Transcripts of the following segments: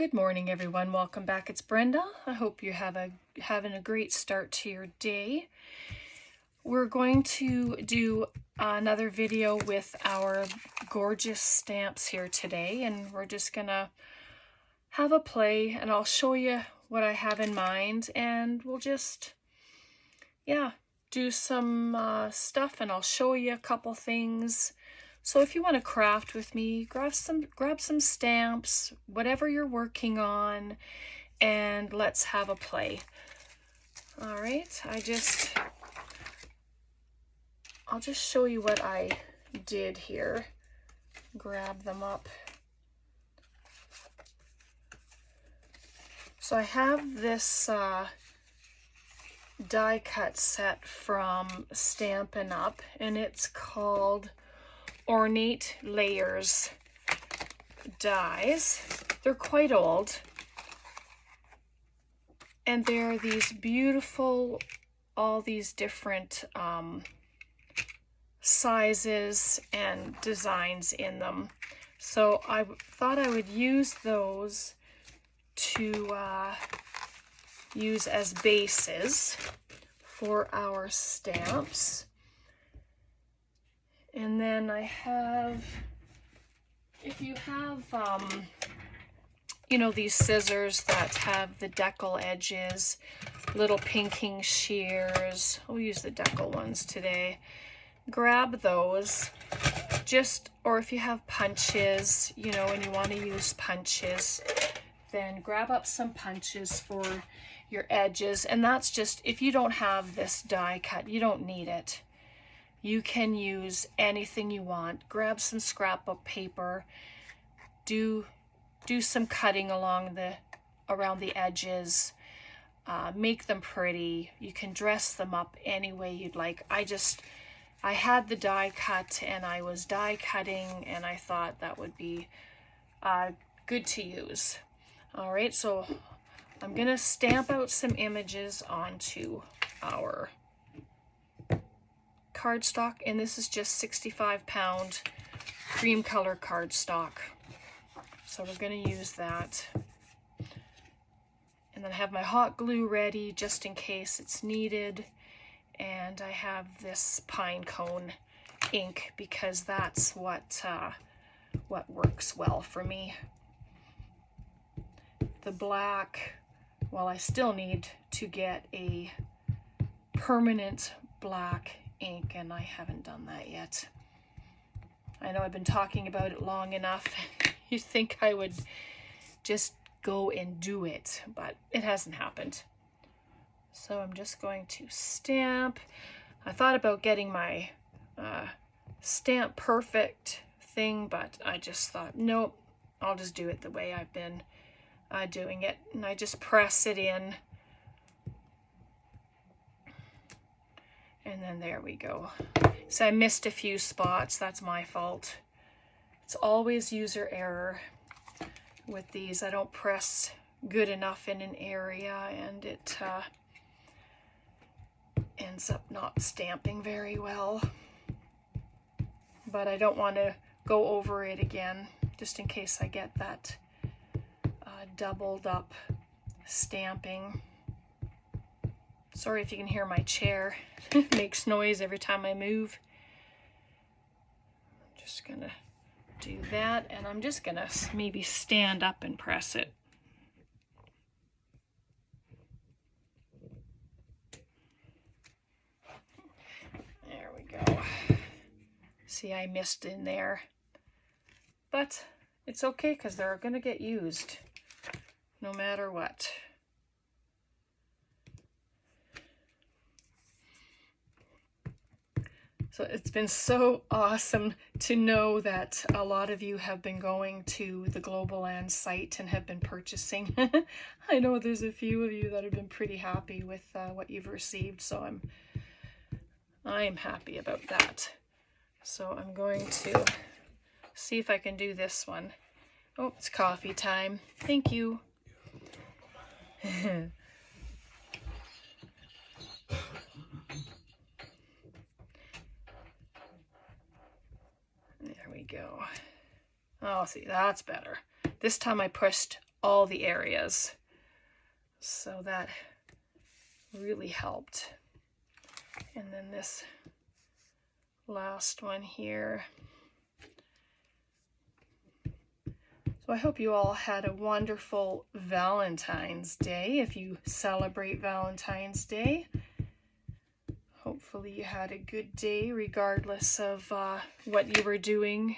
Good morning, everyone. Welcome back. It's Brenda. I hope you're having a great start to your day. We're going to do another video with our gorgeous stamps here today, and we're just gonna have a play, and I'll show you what I have in mind, and we'll just, do some stuff, and I'll show you a couple things. So if you want to craft with me, grab some stamps, whatever you're working on, and let's have a play. All right, I'll just show you what I did here. Grab them up. So I have this die cut set from Stampin' Up, and it's called Ornate Layers dies. They're quite old, and they're these beautiful, all these different sizes and designs in them. So I thought I would use those to use as bases for our stamps. And then I have, if you have, these scissors that have the decal edges, little pinking shears, we'll use the decal ones today. Grab those, or if you have punches, and you want to use punches, then grab up some punches for your edges. And that's just, if you don't have this die cut, you don't need it. You can use anything you want. Grab some scrapbook paper, do some cutting around the edges, make them pretty. You can dress them up any way you'd like. I had the die cut and I was die cutting, and I thought that would be good to use. All right, so I'm gonna stamp out some images onto our cardstock, and this is just 65-pound cream color cardstock. So we're going to use that. And then I have my hot glue ready just in case it's needed. And I have this pine cone ink because that's what works well for me. The black, well, I still need to get a permanent black ink, and I haven't done that yet. I know I've been talking about it long enough. You'd think I would just go and do it, but it hasn't happened. So I'm just going to stamp. I thought about getting my Stamp Perfect thing, but I just thought, nope, I'll just do it the way I've been doing it. And I just press it in. And then there we go. So I missed a few spots. That's my fault. It's always user error with these. I don't press good enough in an area, and it ends up not stamping very well. But I don't want to go over it again, just in case I get that doubled up stamping. Sorry if you can hear my chair. It makes noise every time I move. I'm just gonna do that, and I'm just gonna maybe stand up and press it. There we go. See, I missed in there. But it's okay because they're gonna get used no matter what. So it's been so awesome to know that a lot of you have been going to the GLOBLELAND site and have been purchasing. I know there's a few of you that have been pretty happy with what you've received, so I am happy about that. So I'm going to see if I can do this one. Oh, it's coffee time. Thank you. There we go. Oh, see, that's better. This time I pushed all the areas. So that really helped. And then this last one here. So I hope you all had a wonderful Valentine's Day, if you celebrate Valentine's Day. Hopefully you had a good day regardless of what you were doing.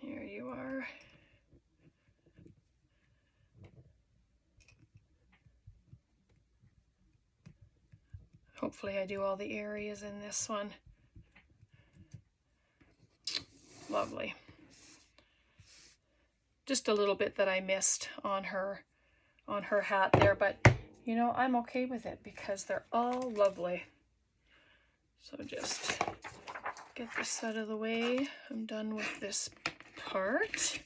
Here you are. Hopefully I do all the areas in this one. Lovely. Just a little bit that I missed on her hat there, but you know, I'm okay with it because they're all lovely. So just get this out of the way. I'm done with this part.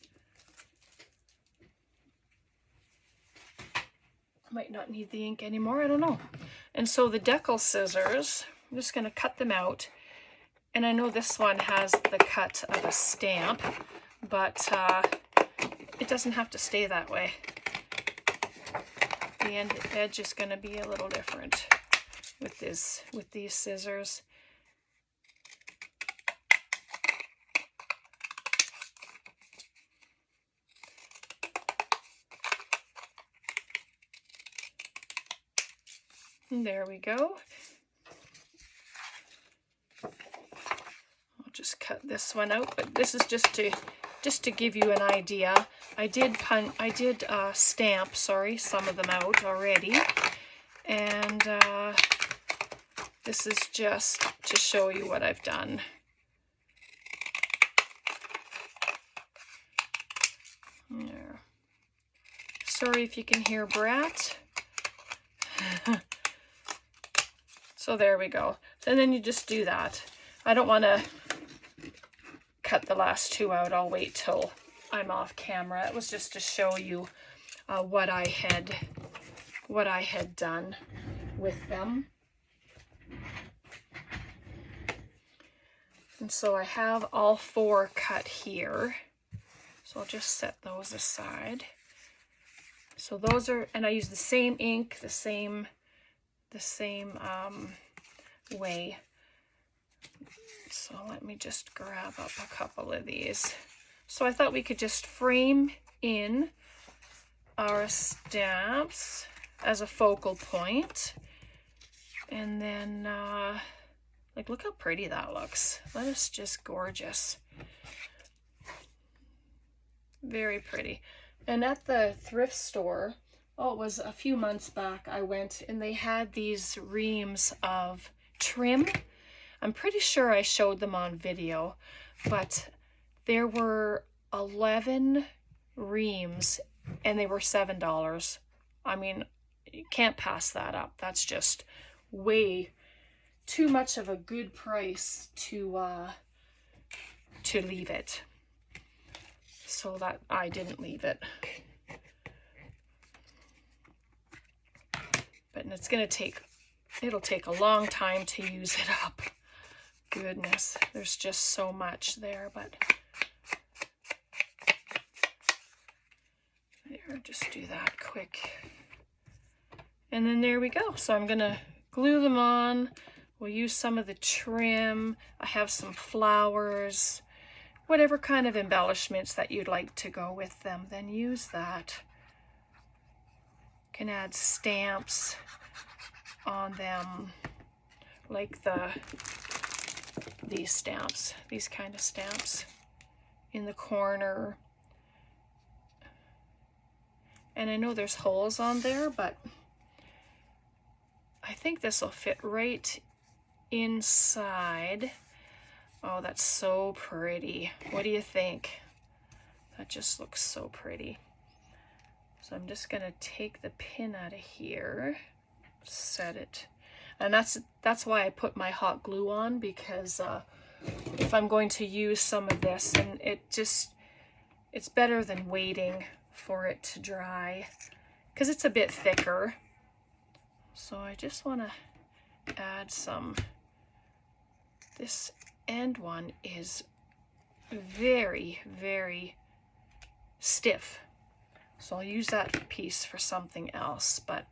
Might not need the ink anymore, I don't know. And so the decal scissors, I'm just going to cut them out. And I know this one has the cut of a stamp, but it doesn't have to stay that way. The edge is going to be a little different with these scissors. And there we go. I'll just cut this one out, but this is just to give you an idea. I did stamp, sorry, some of them out already, and this is just to show you what I've done. There. Sorry if you can hear Brat. So there we go. And then you just do that. I don't want to cut the last two out. I'll wait till I'm off camera. It was just to show you what I had done with them. And so I have all four cut here. So I'll just set those aside. So those are, and I use the same ink, the same way. So let me just grab up a couple of these. So I thought we could just frame in our stamps as a focal point. And then, like, look how pretty that looks. That is just gorgeous. Very pretty. And at the thrift store, oh, it was a few months back, I went and they had these reams of trim. I'm pretty sure I showed them on video, but there were 11 reams and they were $7. I mean, you can't pass that up. That's just way too much of a good price to leave it. So that I didn't leave it. But it's going to take, it'll take a long time to use it up. Goodness, there's just so much there, but there, just do that quick. And then there we go. So I'm going to glue them on. We'll use some of the trim. I have some flowers. Whatever kind of embellishments that you'd like to go with them, then use that. Can add stamps on them, like these stamps, these kind of stamps in the corner. And I know there's holes on there, but I think this will fit right inside. Oh, that's so pretty. What do you think? That just looks so pretty. So I'm just gonna take the pin out of here, set it. And that's why I put my hot glue on, because if I'm going to use some of this, and it's better than waiting for it to dry, because it's a bit thicker. So I just want to add some. This end one is very, very stiff. So I'll use that piece for something else, but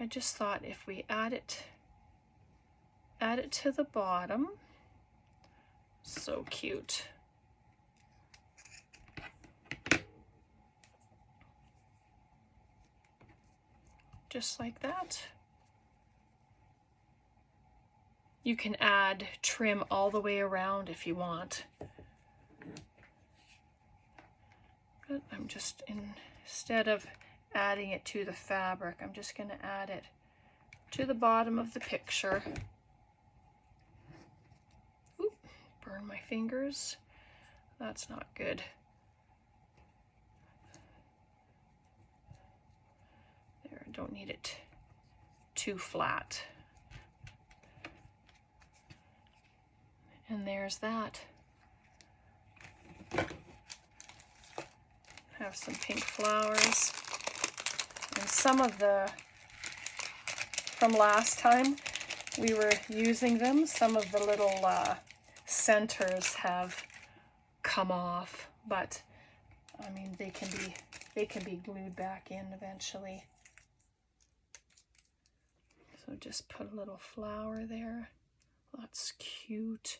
I just thought if we add it to the bottom, so cute. Just like that. You can add trim all the way around if you want. But I'm just, instead of adding it to the fabric, I'm just going to add it to the bottom of the picture. Oop, burn my fingers. That's not good. There, don't need it too flat. And there's that. Have some pink flowers. And some of the, from last time we were using them, some of the little centers have come off, but I mean they can be glued back in eventually. So just put a little flower there. That's cute.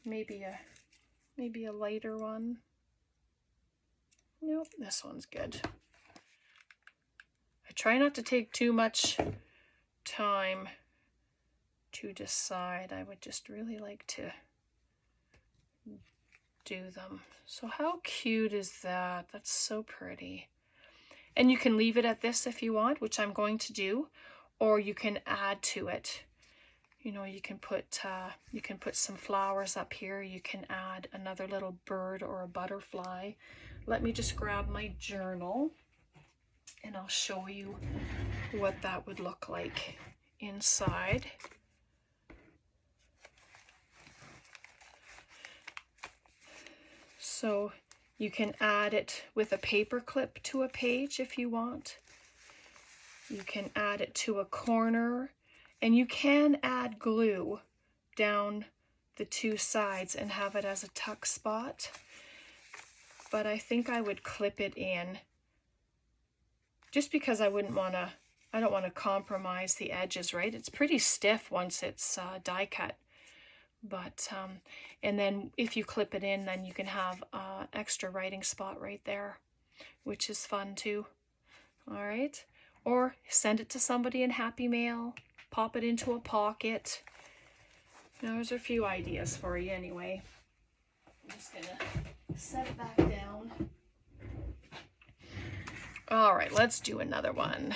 Maybe a lighter one. Nope, this one's good. I try not to take too much time to decide. I would just really like to do them. So how cute is that? That's so pretty. And you can leave it at this if you want, which I'm going to do, or you can add to it. You know, you can put some flowers up here. You can add another little bird or a butterfly. Let me just grab my journal and I'll show you what that would look like inside. So you can add it with a paper clip to a page if you want. You can add it to a corner, and you can add glue down the two sides and have it as a tuck spot. But I think I would clip it in just because I don't want to compromise the edges, right? It's pretty stiff once it's die cut. But, and then if you clip it in, then you can have an extra writing spot right there, which is fun too. All right. Or send it to somebody in Happy Mail, pop it into a pocket. Those are a few ideas for you anyway. I'm just gonna set it back down. All right, let's do another one.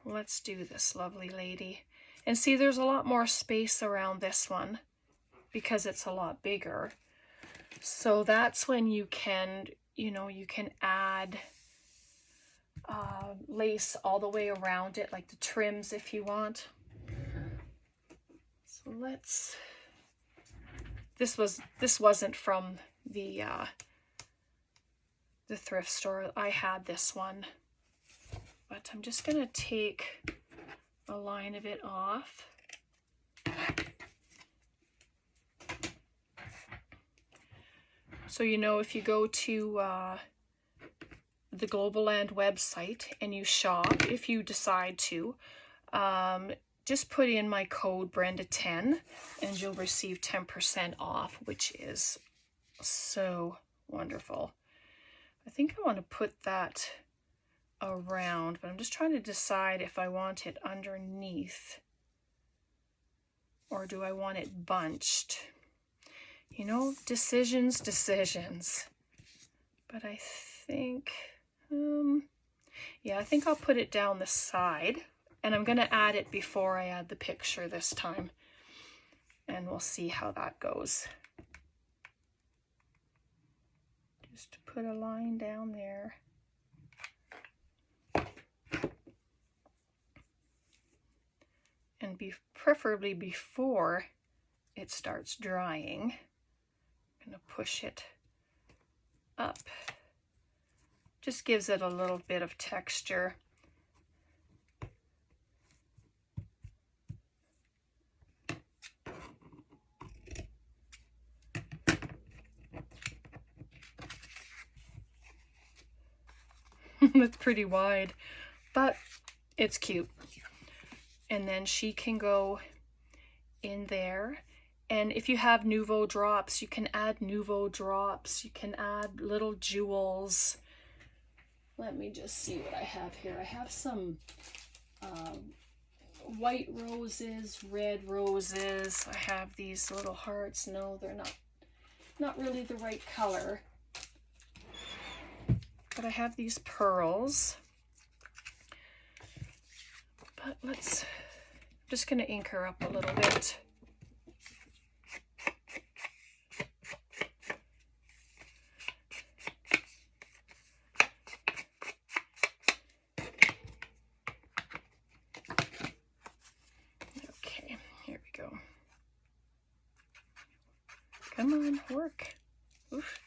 Let's do this lovely lady. And see, there's a lot more space around this one because it's a lot bigger. So that's when you can, you can add lace all the way around it, like the trims if you want. So this wasn't from the thrift store. I had this one, but I'm just gonna take a line of it off. So if you go to the GLOBLELAND website and you shop, if you decide to, just put in my code Brenda10 and you'll receive 10% off, which is so wonderful. I think I want to put that around, but I'm just trying to decide if I want it underneath or do I want it bunched. Decisions. But I think, yeah, I think I'll put it down the side, and I'm going to add it before I add the picture this time, and we'll see how that goes. Just put a line down there. And preferably before it starts drying. I'm going to push it up. Just gives it a little bit of texture. It's pretty wide, but it's cute. And then she can go in there. And if you have Nouveau drops, you can add Nouveau drops. You can add little jewels. Let me just see what I have here. I have some white roses, red roses. I have these little hearts. No, they're not really the right color. But I have these pearls. But I'm just going to ink her up a little bit. Okay, here we go. Come on, work. Oof.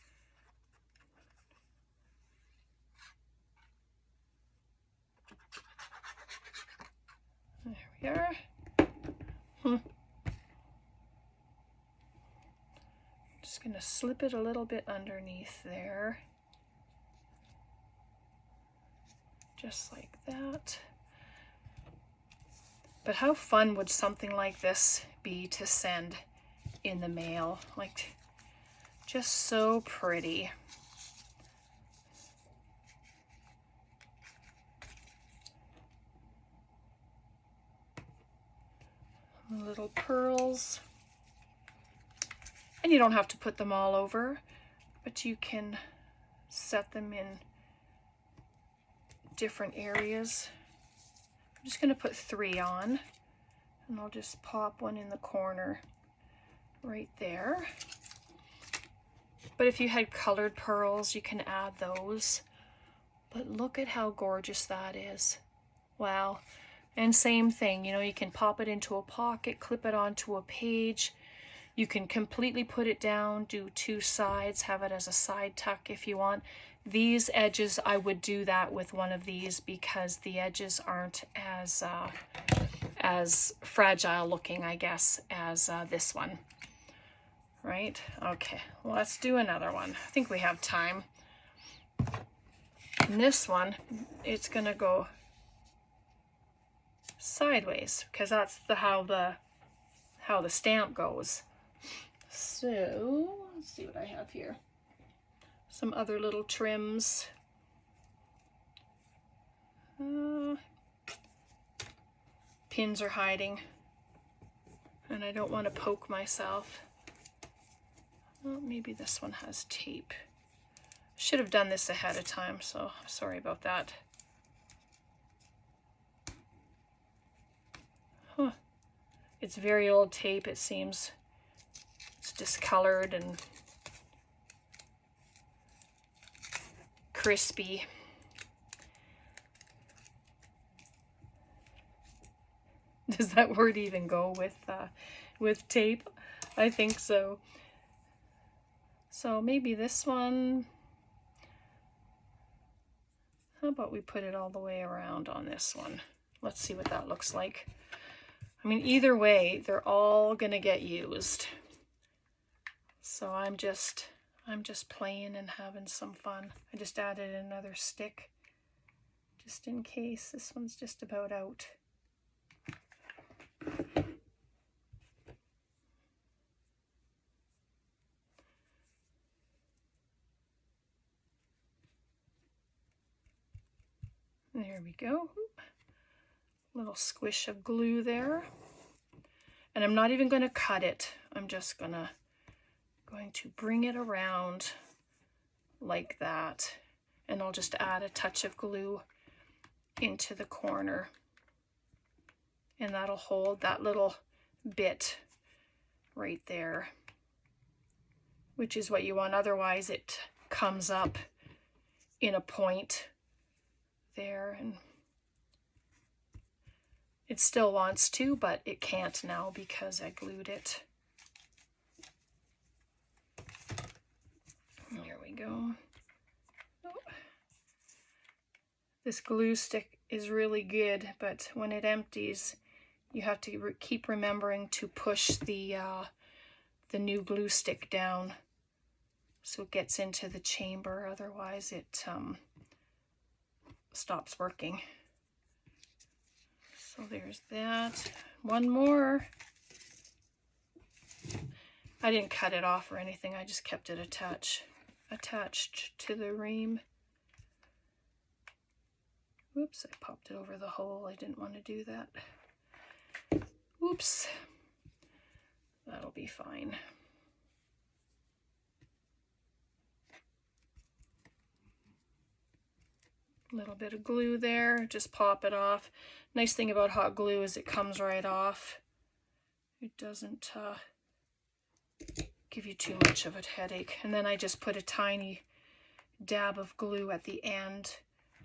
There we are. Just going to slip it a little bit underneath there. Just like that. But how fun would something like this be to send in the mail? Like, just so pretty. Little pearls. And you don't have to put them all over, but you can set them in different areas. I'm just going to put 3 on, and I'll just pop one in the corner right there. But if you had colored pearls, you can add those. But look at how gorgeous that is. Wow. And same thing, you know, you can pop it into a pocket, clip it onto a page. You can completely put it down, do 2 sides, have it as a side tuck if you want. These edges, I would do that with one of these because the edges aren't as fragile looking, I guess, as this one. Right? Okay, well, let's do another one. I think we have time. And this one, it's gonna go sideways because that's how the stamp goes. So let's see what I have here. Some other little trims. Pins are hiding, and I don't want to poke myself. Well, maybe this one has tape. Should have done this ahead of time, so sorry about that. Huh. It's very old tape, it seems. It's discolored and crispy. Does that word even go with tape? I think so. So maybe this one. How about we put it all the way around on this one? Let's see what that looks like. I mean, either way, they're all gonna get used. So I'm just playing and having some fun. I just added another stick just in case. This one's just about out. There we go. Little squish of glue there. And I'm not even going to cut it. I'm just going to bring it around like that. And I'll just add a touch of glue into the corner. And that'll hold that little bit right there, which is what you want. Otherwise it comes up in a point there, and it still wants to, but it can't now because I glued it. There we go. Oh. This glue stick is really good, but when it empties, you have to keep remembering to push the new glue stick down so it gets into the chamber. Otherwise it stops working. So there's that. One more. I didn't cut it off or anything. I just kept it attached to the ream. Oops, I popped it over the hole. I didn't want to do that. Oops. That'll be fine. A little bit of glue there, just pop it off. Nice thing about hot glue is it comes right off. It doesn't give you too much of a headache. And then I just put a tiny dab of glue at the end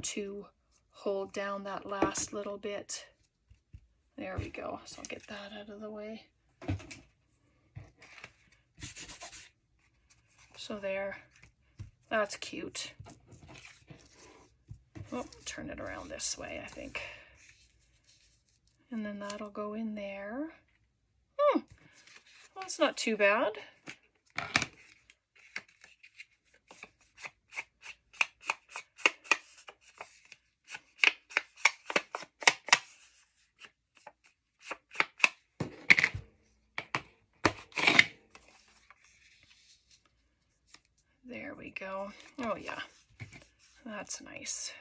to hold down that last little bit. There we go. So I'll get that out of the way. So there, that's cute. Oh, turn it around this way, I think. And then that'll go in there. Well, that's not too bad. There we go. Oh yeah, that's nice.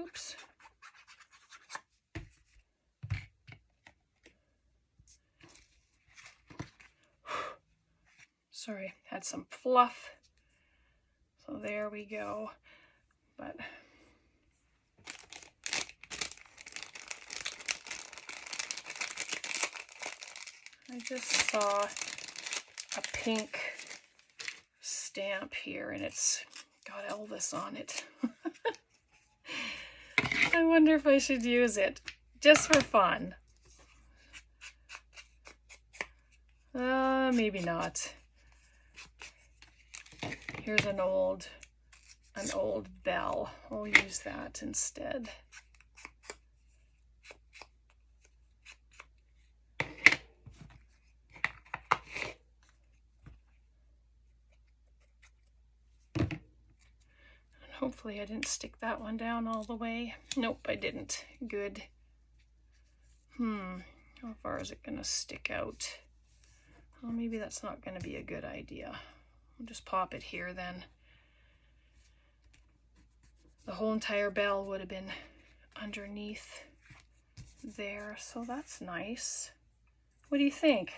Oops. Sorry, had some fluff. So there we go. But I just saw a pink stamp here and it's got Elvis on it. I wonder if I should use it just for fun. Maybe not. Here's an old bell. I'll use that instead. Hopefully I didn't stick that one down all the way. Nope, I didn't. Good. How far is it gonna stick out? Well, maybe that's not gonna be a good idea. I'll just pop it here then. The whole entire bell would have been underneath there, so that's nice. What do you think?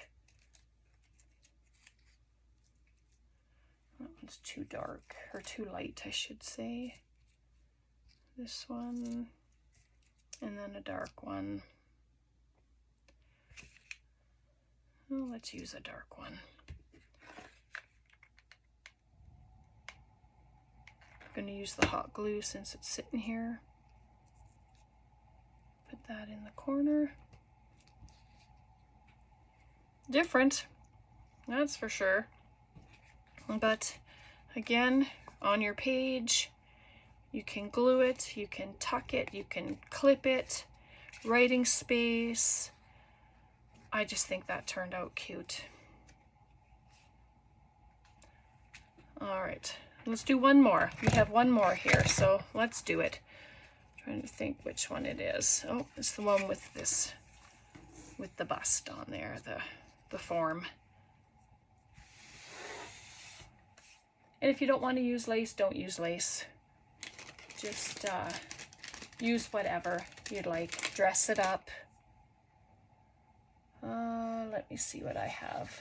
That one's too dark, or too light, I should say. This one, and then a dark one. Oh, let's use a dark one. I'm going to use the hot glue since it's sitting here. Put that in the corner. Different, that's for sure. But again, on your page, you can glue it, you can tuck it, you can clip it, writing space. I just think that turned out cute. All right, let's do one more. We have one more here, so let's do it. I'm trying to think which one it is. Oh, it's the one with this, with the bust on there, the form. And if you don't want to use lace, don't use lace. Just use whatever you'd like. Dress it up. Let me see what I have.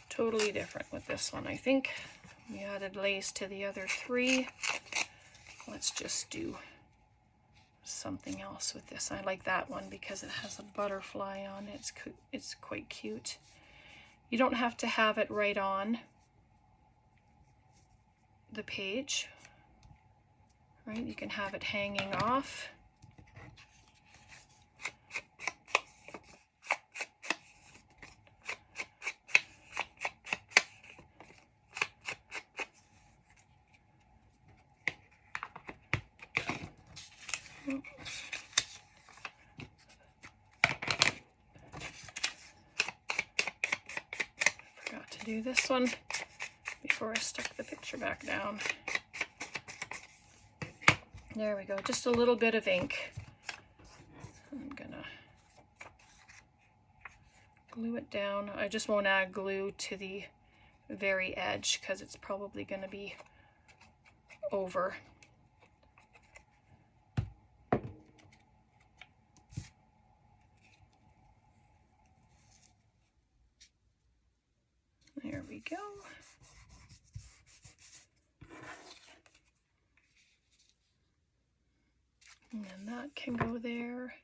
Totally different with this one, I think. We added lace to the other three. Let's just do something else with this. I like that one because it has a butterfly on it. It's quite cute. You don't have to have it right on the page, right? You can have it hanging off. do this one before I stuck the picture back down. There we go, just a little bit of ink. I'm gonna glue it down. I just won't add glue to the very edge because it's probably gonna be over. There we go. And then that can go there.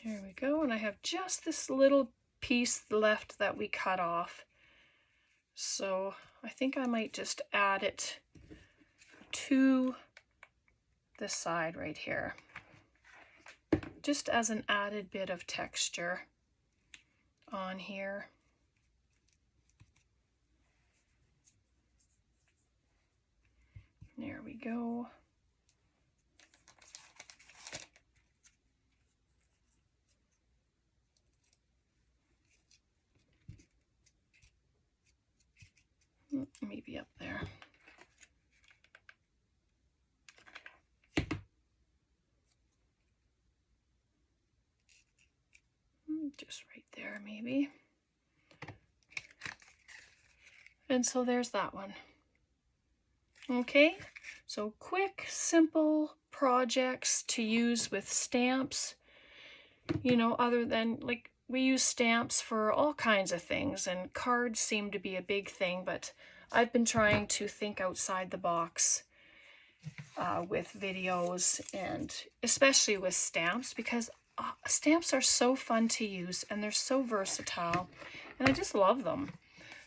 There we go, and I have just this little piece left that we cut off. So I think I might just add it to the side right here, just as an added bit of texture on here. There we go. Maybe up there. Just right there, maybe. And so there's that one. Okay, so quick, simple projects to use with stamps. You know, other than, like, we use stamps for all kinds of things, and cards seem to be a big thing, but I've been trying to think outside the box with videos, and especially with stamps, because stamps are so fun to use and they're so versatile, and I just love them.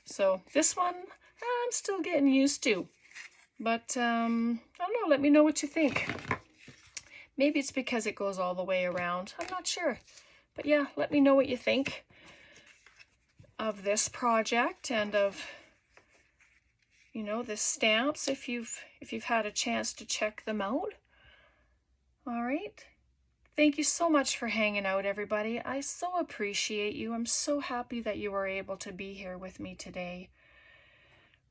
So this one I'm still getting used to, but I don't know, let me know what you think. Maybe it's because it goes all the way around, I'm not sure. But yeah, let me know what you think of this project and of, you know, the stamps if you've had a chance to check them out. All right. Thank you so much for hanging out, everybody. I so appreciate you. I'm so happy that you were able to be here with me today.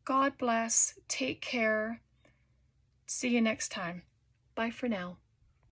God bless. Take care. See you next time. Bye for now.